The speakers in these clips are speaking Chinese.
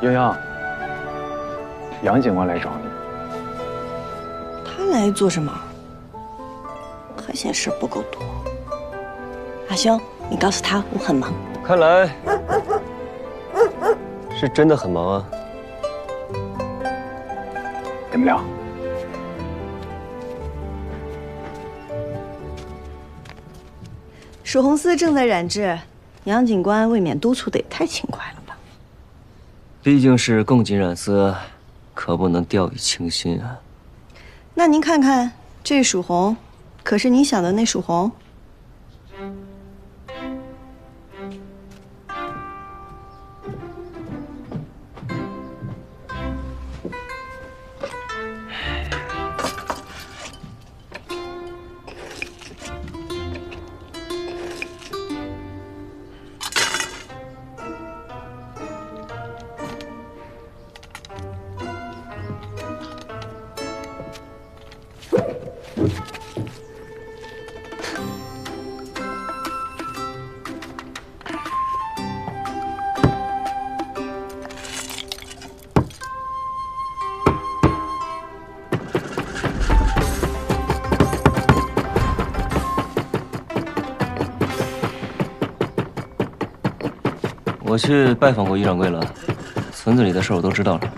洋洋，杨警官来找你。他来做什么？还嫌事不够多。阿兄，你告诉他我很忙。看来是真的很忙啊。怎么聊？蜀红寺正在染制，杨警官未免督促的也太勤快了吧？毕竟是共锦染丝，可不能掉以轻心啊。那您看看这蜀红，可是你想的那蜀红？我去拜访过于掌柜了，村子里的事我都知道了。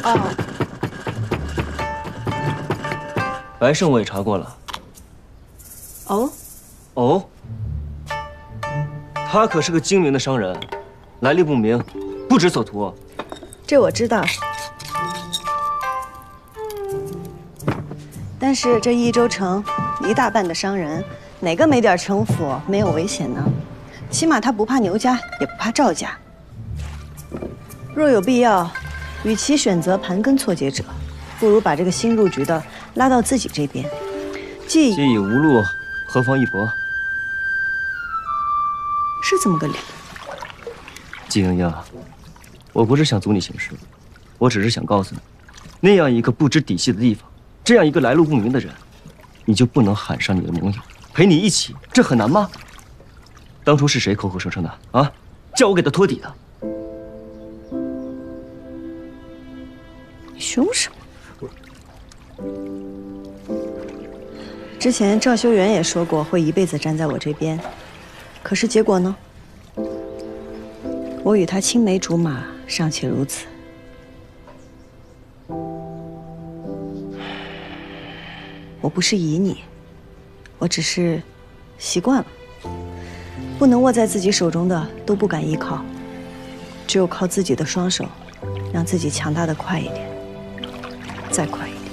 哦，白胜我也查过了。哦，哦，他可是个精明的商人，来历不明，不知所图。这我知道。但是这益州城一大半的商人，哪个没点城府，没有危险呢？起码他不怕牛家，也不怕赵家。若有必要，与其选择盘根错节者，不如把这个新入局的拉到自己这边。既已无路，何妨一搏？是这么个理。季莹莹，我不是想阻你行事，我只是想告诉你，那样一个不知底细的地方，这样一个来路不明的人，你就不能喊上你的盟友，陪你一起，这很难吗？当初是谁口口声声的啊，叫我给他托底的？你凶什么？之前赵修元也说过会一辈子站在我这边，可是结果呢？我与他青梅竹马，尚且如此。我不是疑你，我只是习惯了。不能握在自己手中的都不敢依靠，只有靠自己的双手，让自己强大的快一点，再快一点。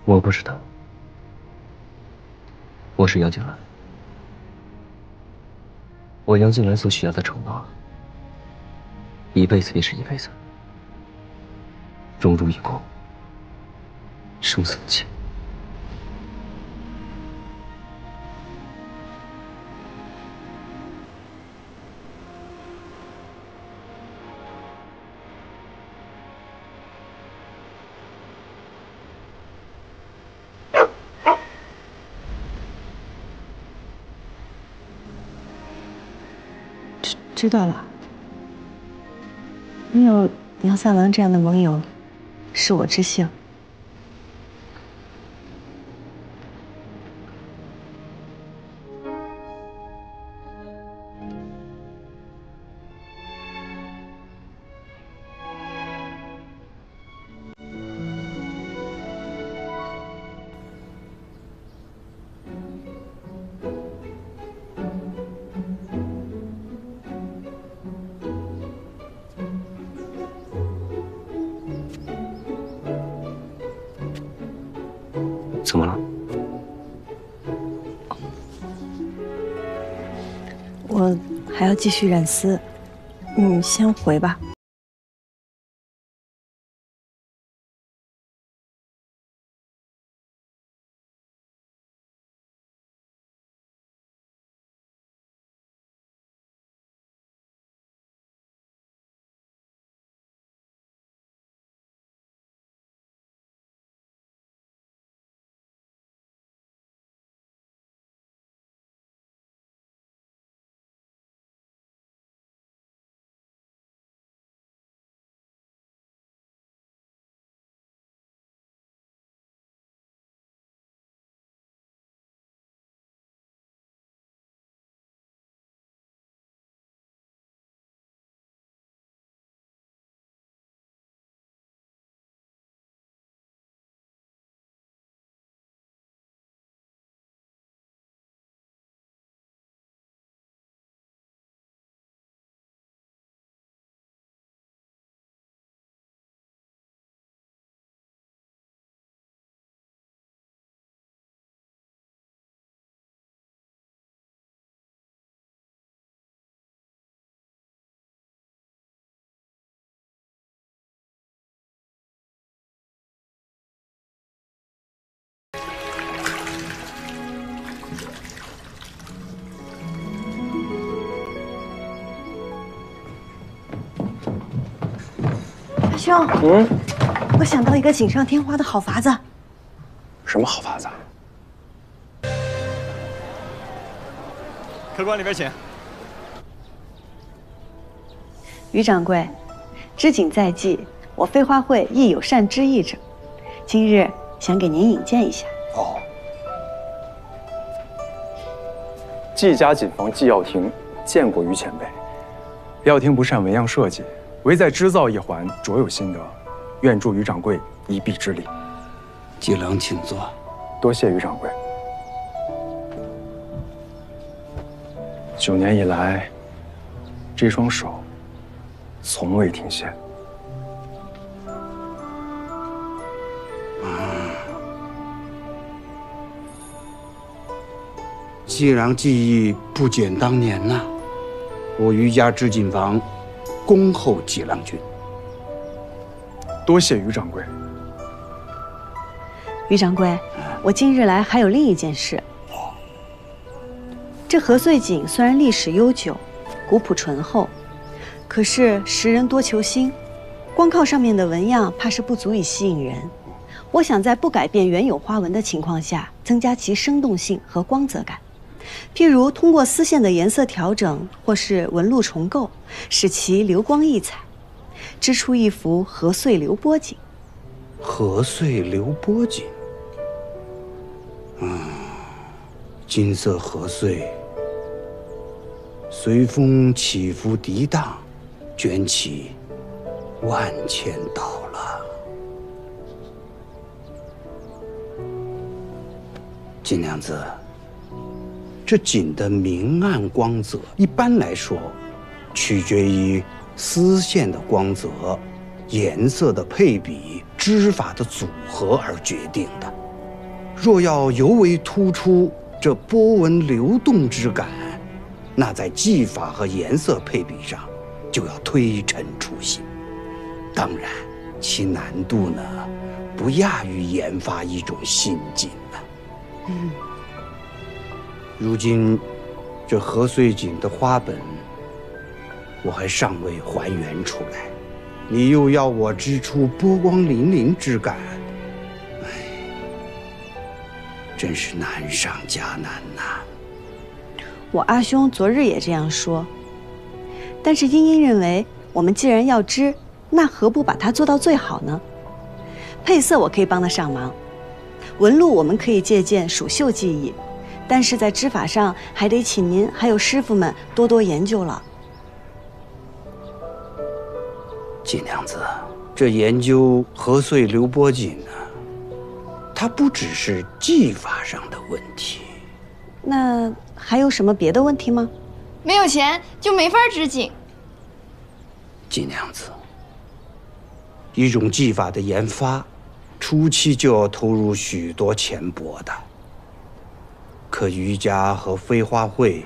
我不是他，我是杨景兰。我杨景兰所许下的承诺，一辈子也是一辈子，荣辱与共，生死契。知道了。你有杨三郎这样的盟友，是我之幸。要继续染丝，你先回吧。阿兄，我想到一个锦上添花的好法子。什么好法子？客官里边请。于掌柜，知锦在即，我飞花会亦有善之意者，今日想给您引荐一下。哦，季家锦坊季耀庭见过于前辈。耀庭不善纹样设计，唯在织造一环卓有心得，愿助于掌柜一臂之力。季郎请坐。多谢于掌柜。9年以来，这双手从未停歇。季郎技艺不减当年呐，我于家织锦坊恭候季郎君。多谢于掌柜。于掌柜，我今日来还有另一件事。这禾穗锦虽然历史悠久，古朴醇厚，可是时人多求新，光靠上面的纹样怕是不足以吸引人。我想在不改变原有花纹的情况下，增加其生动性和光泽感。譬如通过丝线的颜色调整，或是纹路重构，使其流光溢彩，织出一幅禾穗流波锦。禾穗流波锦。金色禾穗随风起伏涤荡，卷起万千岛了。锦娘子，这锦的明暗光泽，一般来说，取决于丝线的光泽、颜色的配比、织法的组合而决定的。若要尤为突出这波纹流动之感，那在技法和颜色配比上就要推陈出新。当然，其难度呢，不亚于研发一种新锦呢。如今，这禾穗锦的花本，我还尚未还原出来，你又要我织出波光粼粼之感，真是难上加难呐。我阿兄昨日也这样说，但是茵茵认为，我们既然要织，那何不把它做到最好呢？配色我可以帮得上忙，纹路我们可以借鉴蜀绣技艺，但是在织法上还得请您还有师傅们多多研究了。季娘子，这研究禾穗流波锦呢，它不只是技法上的问题。那还有什么别的问题吗？没有钱就没法织锦。季娘子，一种技法的研发，初期就要投入许多钱帛的。可余家和飞花会，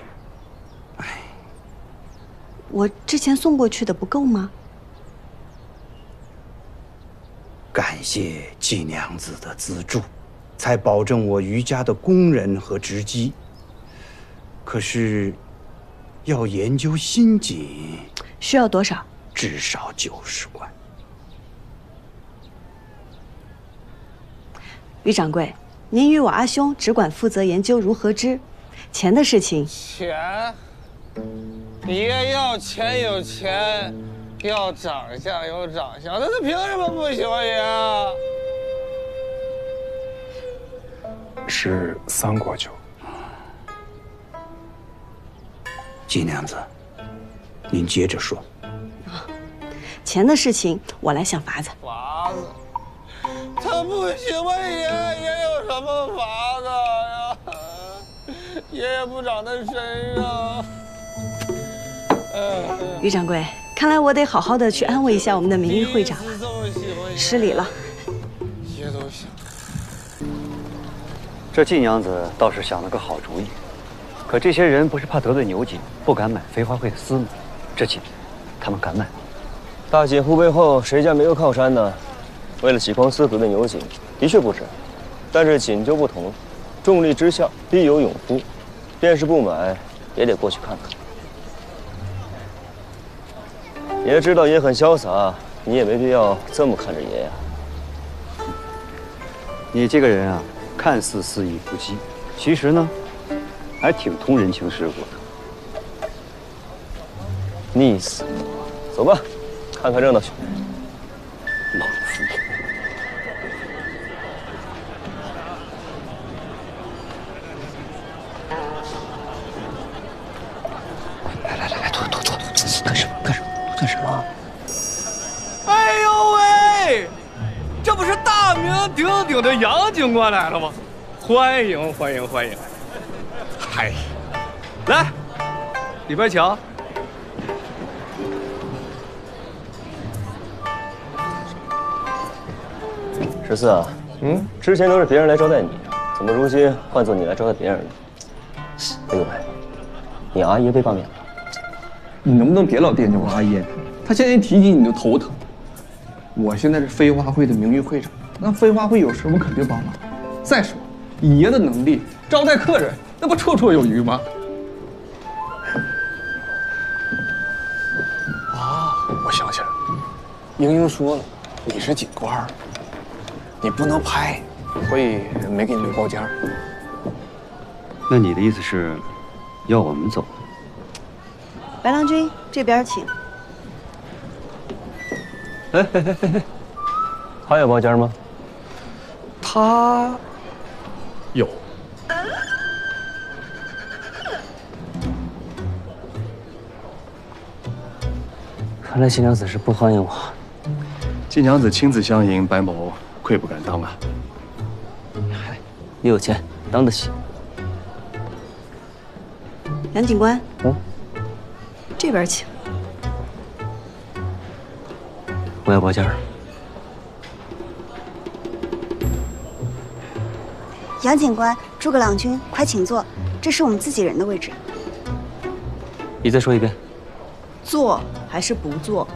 我之前送过去的不够吗？感谢季娘子的资助，才保证我余家的工人和织机。可是，要研究新井，需要多少？至少90贯。于掌柜，您与我阿兄只管负责研究如何织，钱的事情。钱，爷要钱有钱，要长相有长相，那他凭什么不喜欢爷啊？是3国酒。季娘子，您接着说。钱的事情，我来想法子。法子，他不喜欢爷，爷有什么法子呀？爷也不长在身上。于掌柜，看来我得好好的去安慰一下我们的名誉会长了。失礼了。爷都想。这季娘子倒是想了个好主意，可这些人不是怕得罪牛井，不敢买飞花会的丝吗？这几年，他们敢买吗？大姐夫背后谁家没有靠山呢？为了洗光丝得罪牛井，的确不值。但是锦就不同了，重利之下必有勇夫，便是不买，也得过去看看。爷知道爷很潇洒，你也没必要这么看着爷呀。你这个人啊，看似肆意不羁，其实呢，还挺通人情世故的。逆死我！走吧，看看热闹去。老夫。来，坐，干什么？干什么？哎呦喂，这不是大名鼎鼎的杨警官来了吗？欢迎！嗨，来，里边请。14啊，之前都是别人来招待你，怎么如今换做你来招待别人了？哎呦喂，你阿爷被罢免了。你能不能别老惦记我阿爷？他现在一提起你就头疼。我现在是飞花会的名誉会长，那飞花会有事我肯定帮忙。再说，以爷的能力招待客人，那不绰绰有余吗？啊，我想起来了，英英说了，你是警官，你不能拍，所以没给你留包间。那你的意思是，要我们走？白郎君这边请。哎，他有包间吗？他有。看来季娘子是不欢迎我。季娘子亲自相迎，白某愧不敢当啊。你有钱，当得起。杨警官，这边请。我要包间。杨警官、诸葛郎君，快请坐，这是我们自己人的位置。你再说一遍。坐还是不坐？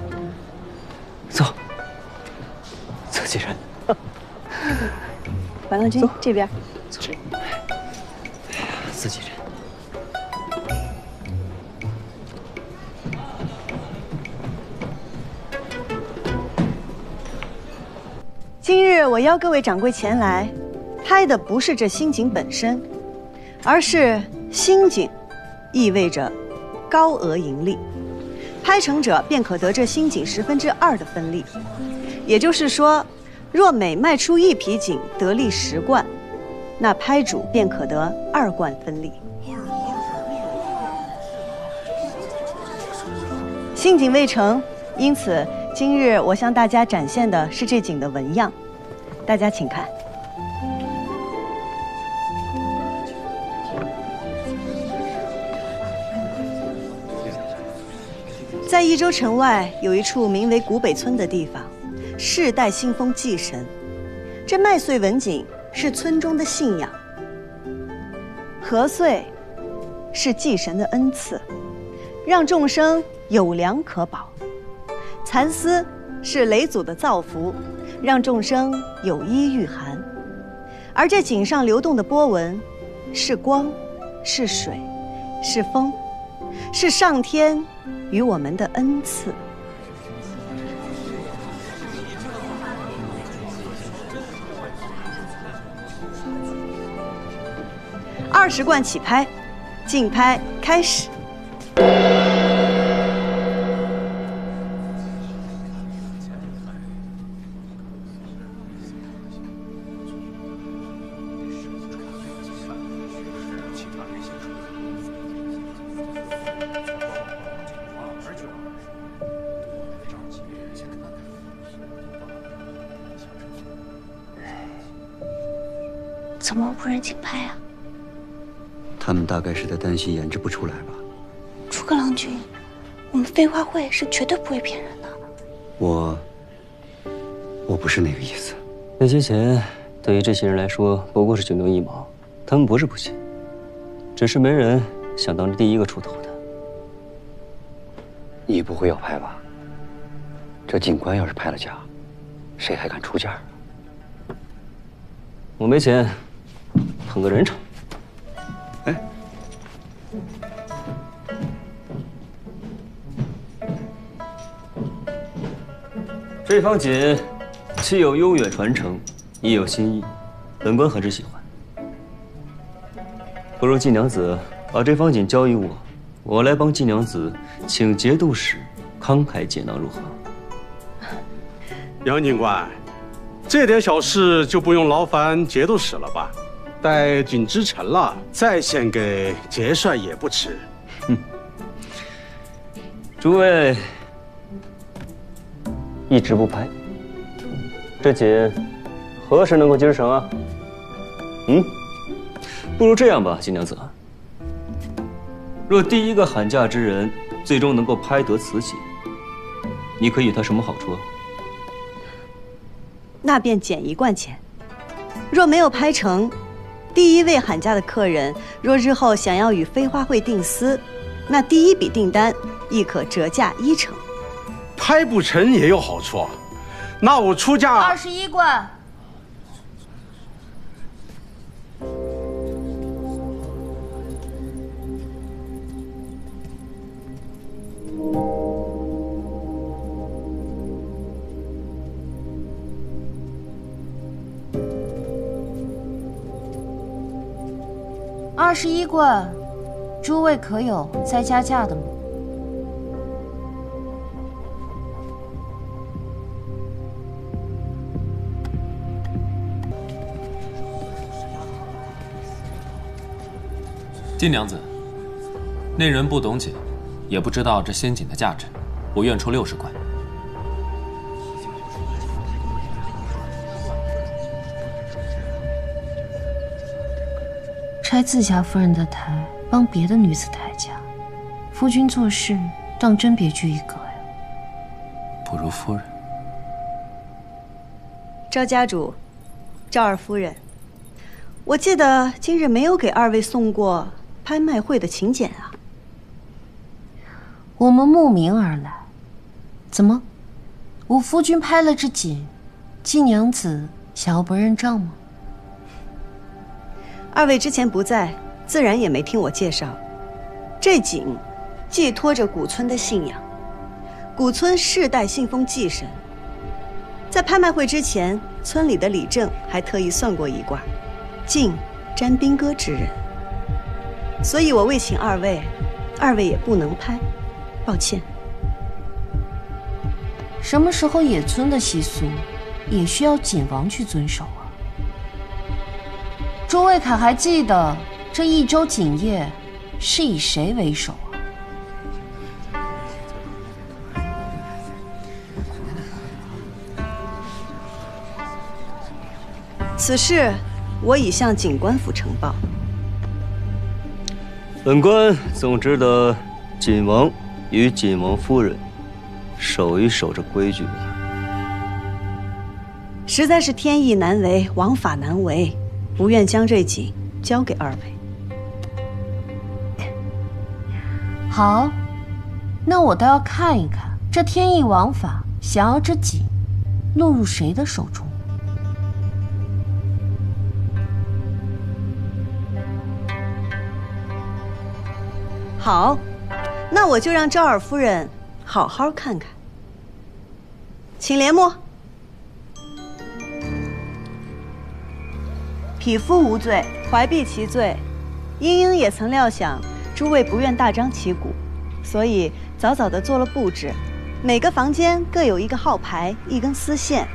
坐。自己人。白郎君这边。坐。自己人。今日我邀各位掌柜前来，拍的不是这新井本身，而是新井意味着高额盈利，拍成者便可得这新井2/10的分利。也就是说，若每卖出1匹井得利10贯，那拍主便可得2贯分利。新井未成，因此今日我向大家展现的是这井的纹样，大家请看。在益州城外有一处名为古北村的地方，世代信奉祭神。这麦穗纹锦是村中的信仰，禾穗是祭神的恩赐，让众生有粮可保；蚕丝是嫘祖的造福，让众生有衣御寒；而这井上流动的波纹，是光，是水，是风，是上天与我们的恩赐。20贯起拍，竞拍开始。怎么不认竞拍啊？他们大概是在担心演制不出来吧。诸葛郎君，我们飞花会是绝对不会骗人的。我不是那个意思。那些钱对于这些人来说不过是9牛1毛，他们不是不信，只是没人想当第一个出头的。你不会要拍吧？这警官要是拍了假，谁还敢出价？我没钱，捧个人场。哎，这方锦既有悠远传承，亦有新意，本官很是喜欢。不如季娘子把这方锦交于我，我来帮季娘子请节度使慷慨解囊，如何？杨警官，这点小事就不用劳烦节度使了吧？待锦织成了，再献给节帅也不迟。诸位一直不拍，这锦何时能够织成啊？不如这样吧，季娘子，若第一个喊价之人最终能够拍得此锦，你可以与他什么好处啊？那便减1贯钱。若没有拍成，第一位喊价的客人若日后想要与飞花会订丝，那第一笔订单亦可折价1成。拍不成也有好处，那我出价21贯。21贯，诸位可有再加价的吗？金娘子，那人不懂锦，也不知道这仙锦的价值，我愿出60贯。拆自家夫人的台，帮别的女子抬价，夫君做事当真别具一格呀。不如夫人。赵家主，赵二夫人，我记得今日没有给2位送过拍卖会的请柬啊。我们慕名而来，怎么，我夫君拍了这锦，季娘子想要不认账吗？2位之前不在，自然也没听我介绍。这锦寄托着古村的信仰，古村世代信奉祭神。在拍卖会之前，村里的李正还特意算过一卦，晋沾兵戈之人。所以我未请2位，2位也不能拍，抱歉。什么时候野村的习俗也需要锦王去遵守啊？诸位可还记得这1周锦业是以谁为首啊？此事我已向警官府呈报。本官总知道锦王与锦王夫人守一守这规矩。实在是天意难违，王法难违，不愿将这锦交给2位。好，那我倒要看一看，这天意王法降妖之锦落入谁的手中？好，那我就让赵尔夫人好好看看。请帘幕。匹夫无罪，怀璧其罪。英英也曾料想诸位不愿大张旗鼓，所以早早地做了布置。每个房间各有一个号牌，一根丝线，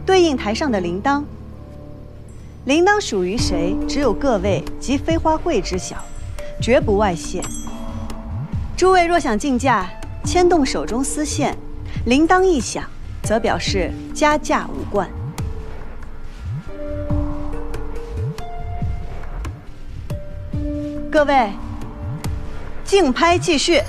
对应台上的铃铛。铃铛属于谁，只有各位及飞花会知晓，绝不外泄。诸位若想竞价，牵动手中丝线，铃铛一响，则表示加价5贯。各位，竞拍继续。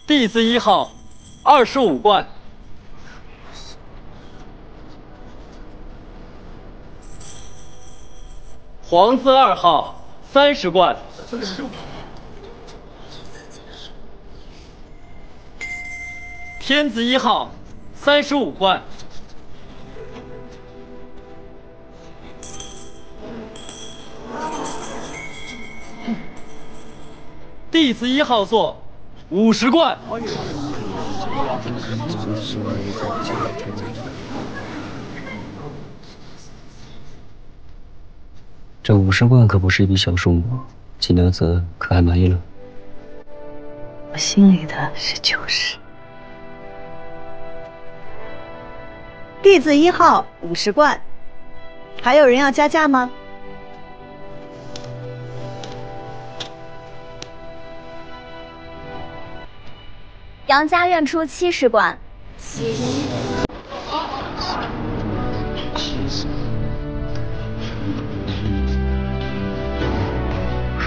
弟子1号25贯，皇子2号30贯，天子1号35贯，弟子1号座50贯。这50贯可不是一笔小数目，锦娘子可还满意了？我心里的是90。弟子1号50贯，还有人要加价吗？杨家愿出70贯。是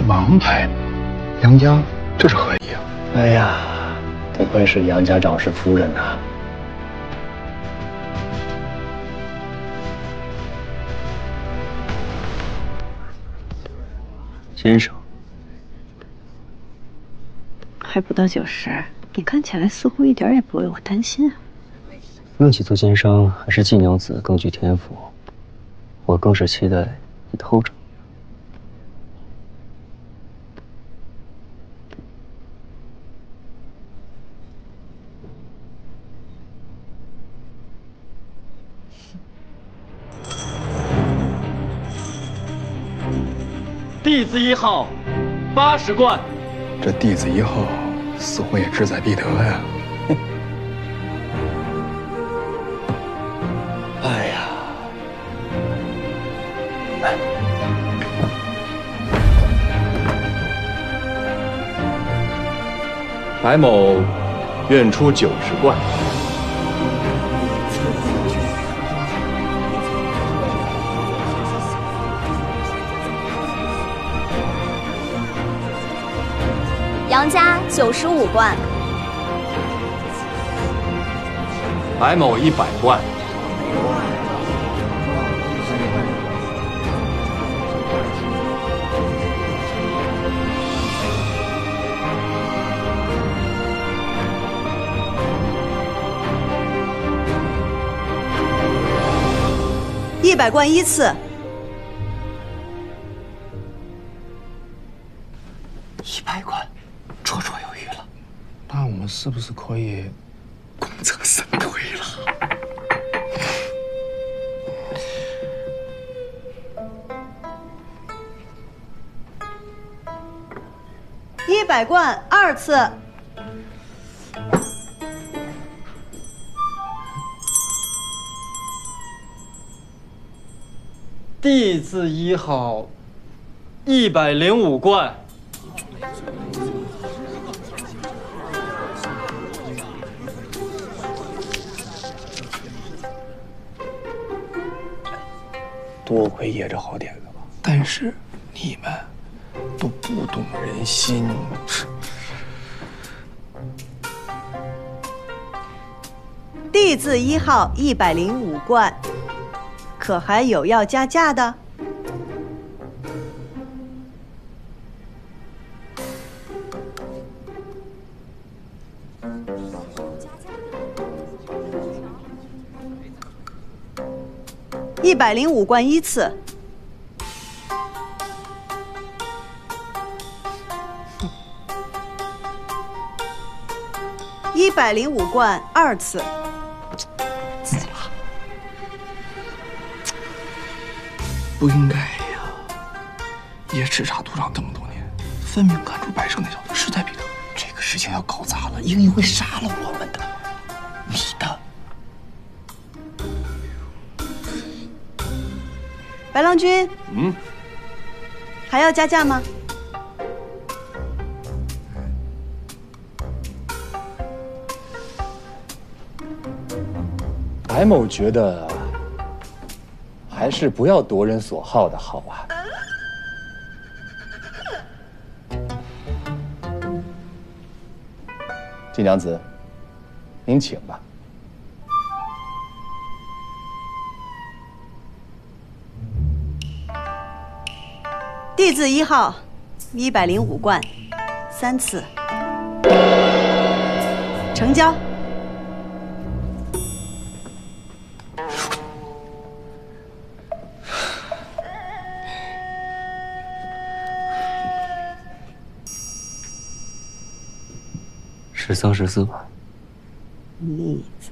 王牌，杨家这是何意啊？哎呀，不愧是杨家长氏夫人呐！先生，还不到90，你看起来似乎一点也不为我担心啊。论起做奸商，还是季娘子更具天赋。我更是期待你的后者。弟子1号80贯，这弟子1号似乎也志在必得呀。哎呀，白某愿出90贯。杨家95贯。白某100贯。100贯依次。100贯，绰绰有余了。那我们是不是可以功成身退了？100贯2次。弟子1号105贯。多亏爷这好点子吧，但是你们都不懂人心。地字1号105贯，可还有要加价的？105贯1次。105贯2次。不应该呀！爷叱咤赌场这么多年，分明看出白胜那小子实在比他。这个事情要搞砸了，英英会杀了我们的。你的。白郎君，还要加价吗？白某觉得，还是不要夺人所好的好啊。季娘子，您请吧。地字1号105贯3次。成交。13、14吧。逆子。